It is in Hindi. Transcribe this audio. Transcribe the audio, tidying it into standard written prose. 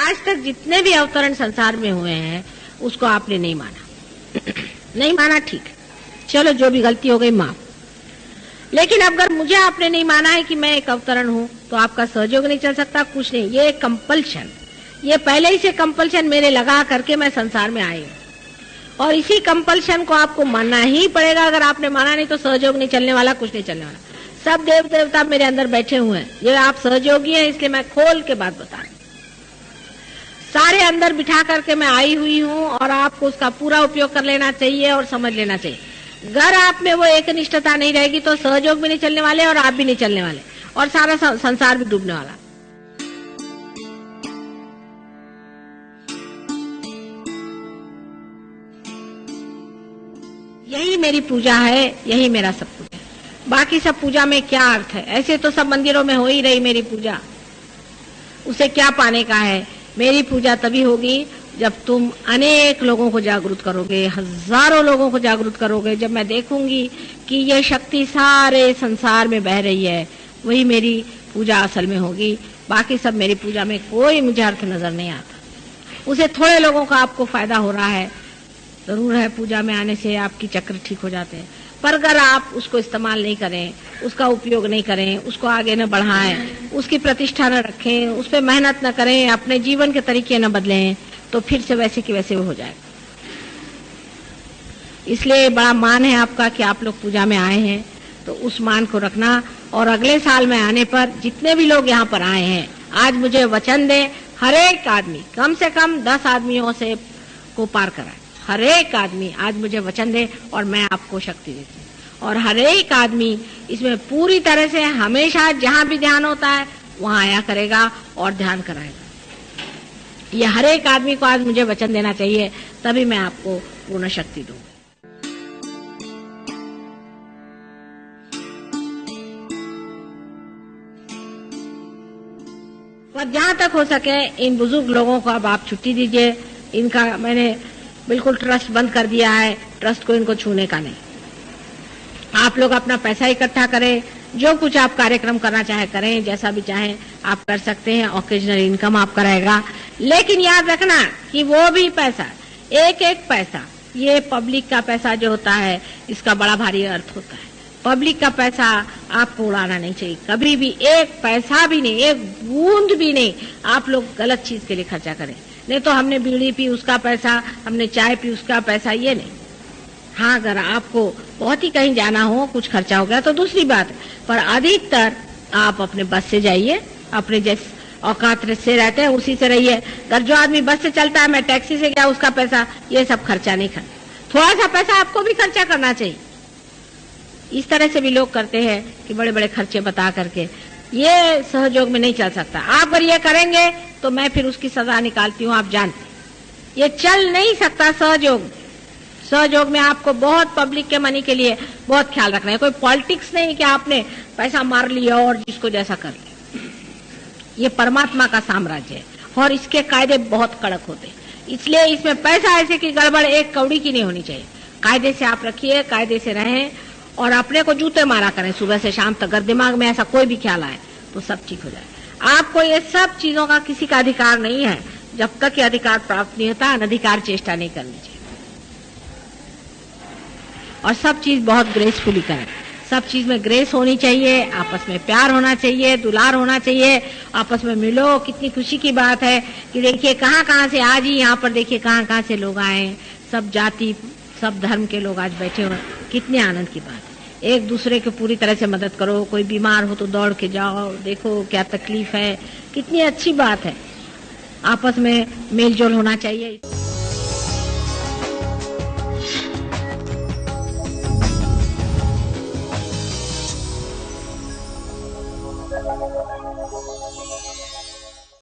आज तक जितने भी अवतरण संसार में हुए हैं उसको आपने नहीं माना। नहीं माना, ठीक, चलो जो भी गलती हो गई माफ। लेकिन अगर मुझे आपने नहीं माना है कि मैं एक अवतरण हूं तो आपका सहयोग नहीं चल सकता, कुछ नहीं। ये कंपल्शन, ये पहले ही से कंपल्शन मेरे लगा करके मैं संसार में आई हूं और इसी कंपल्शन को आपको मानना ही पड़ेगा। अगर आपने माना नहीं तो सहयोग नहीं चलने वाला, कुछ नहीं चलने वाला। सब देव देवता मेरे अंदर बैठे हुए हैं, ये आप सहयोगी हैं, इसलिए मैं खोल के बात बता रही हूं। सारे अंदर बिठा करके मैं आई हुई हूं और आपको उसका पूरा उपयोग कर लेना चाहिए और समझ लेना चाहिए। अगर आप में वो एक निष्ठता नहीं रहेगी तो सहयोग भी नहीं चलने वाले और आप भी नहीं चलने वाले और सारा संसार भी डूबने वाला। यही मेरी पूजा है, यही मेरा सब कुछ है। बाकी सब पूजा में क्या अर्थ है? ऐसे तो सब मंदिरों में हो ही रही मेरी पूजा, उसे क्या पाने का है? मेरी पूजा तभी होगी जब तुम अनेक लोगों को जागरूक करोगे, हजारों लोगों को जागरूक करोगे। जब मैं देखूंगी कि ये शक्ति सारे संसार में बह रही है, वही मेरी पूजा असल में होगी। बाकी सब मेरी पूजा में कोई मुझे अर्थ नजर नहीं आता। उसे थोड़े लोगों का आपको फायदा हो रहा है, जरूर है, पूजा में आने से आपकी चक्र ठीक हो जाते हैं, पर अगर आप उसको इस्तेमाल नहीं करें, उसका उपयोग नहीं करें, उसको आगे न बढ़ाएं, उसकी प्रतिष्ठा न रखें, उस पर मेहनत न करें, अपने जीवन के तरीके न बदलें, तो फिर से वैसे की वैसे हो जाएगा। इसलिए बड़ा मान है आपका कि आप लोग पूजा में आए हैं, तो उस मान को रखना। और अगले साल में आने पर जितने भी लोग यहाँ पर आए हैं, आज मुझे वचन दें, हर एक आदमी कम से कम 10 आदमियों से को पार कराए। हर एक आदमी आज मुझे वचन दे और मैं आपको शक्ति देती हूँ। और हर एक आदमी इसमें पूरी तरह से हमेशा जहाँ भी ध्यान होता है वहाँ आया करेगा और ध्यान कराएगा। ये हर एक आदमी को आज मुझे वचन देना चाहिए, तभी मैं आपको पूर्ण शक्ति दूंगी। पर जहाँ तक हो सके इन बुजुर्ग लोगों को अब आप छुट्टी दीजिए। इनका मैंने बिल्कुल ट्रस्ट बंद कर दिया है, ट्रस्ट को इनको छूने का नहीं। आप लोग अपना पैसा इकट्ठा करें, जो कुछ आप कार्यक्रम करना चाहे करें, जैसा भी चाहे आप कर सकते हैं। ऑकेजनल इनकम आपका रहेगा, लेकिन याद रखना कि वो भी पैसा, एक एक पैसा, ये पब्लिक का पैसा जो होता है इसका बड़ा भारी अर्थ होता है। पब्लिक का पैसा आपको उड़ाना नहीं चाहिए कभी भी। एक पैसा भी नहीं, एक बूंद भी नहीं आप लोग गलत चीज के लिए खर्चा करें। नहीं तो हमने बीड़ी पी उसका पैसा, हमने चाय पी उसका पैसा, ये नहीं। हाँ, अगर आपको बहुत ही कहीं जाना हो, कुछ खर्चा हो गया तो दूसरी बात है, पर अधिकतर आप अपने बस से जाइए, अपने जैसे औकात से रहते हैं उसी से रहिए। अगर जो आदमी बस से चलता है, मैं टैक्सी से गया, उसका पैसा, ये सब खर्चा नहीं करना। थोड़ा सा पैसा आपको भी खर्चा करना चाहिए। इस तरह से भी लोग करते हैं कि बड़े बड़े खर्चे बता करके, ये सहयोग में नहीं चल सकता। आप अगर ये करेंगे तो मैं फिर उसकी सजा निकालती हूँ, आप जानते। ये चल नहीं सकता सहयोग। सहयोग में आपको बहुत पब्लिक के मनी के लिए बहुत ख्याल रखना है। कोई पॉलिटिक्स नहीं कि आपने पैसा मार लिया और जिसको जैसा कर लिया। ये परमात्मा का साम्राज्य है और इसके कायदे बहुत कड़क होते हैं। इसलिए इसमें पैसा ऐसे की गड़बड़ एक कौड़ी की नहीं होनी चाहिए। कायदे से आप रखिए, कायदे से रहें और अपने को जूते मारा करें सुबह से शाम तक। अगर दिमाग में ऐसा कोई भी ख्याल आए तो सब ठीक हो जाए। आपको ये सब चीजों का किसी का अधिकार नहीं है जब तक ये अधिकार प्राप्त नहीं होता। अनधिकार चेष्टा नहीं करनी चाहिए और सब चीज बहुत ग्रेसफुली करें। सब चीज में ग्रेस होनी चाहिए, आपस में प्यार होना चाहिए, दुलार होना चाहिए, आपस में मिलो। कितनी खुशी की बात है कि देखिए कहाँ कहाँ से आज ही यहाँ पर देखिए कहाँ कहाँ से लोग आए, सब जाति सब धर्म के लोग आज बैठे हुए। कितने आनंद की बात है। एक दूसरे को पूरी तरह से मदद करो। कोई बीमार हो तो दौड़ के जाओ, देखो क्या तकलीफ है, कितनी अच्छी बात है। आपस में मेल जोल होना चाहिए।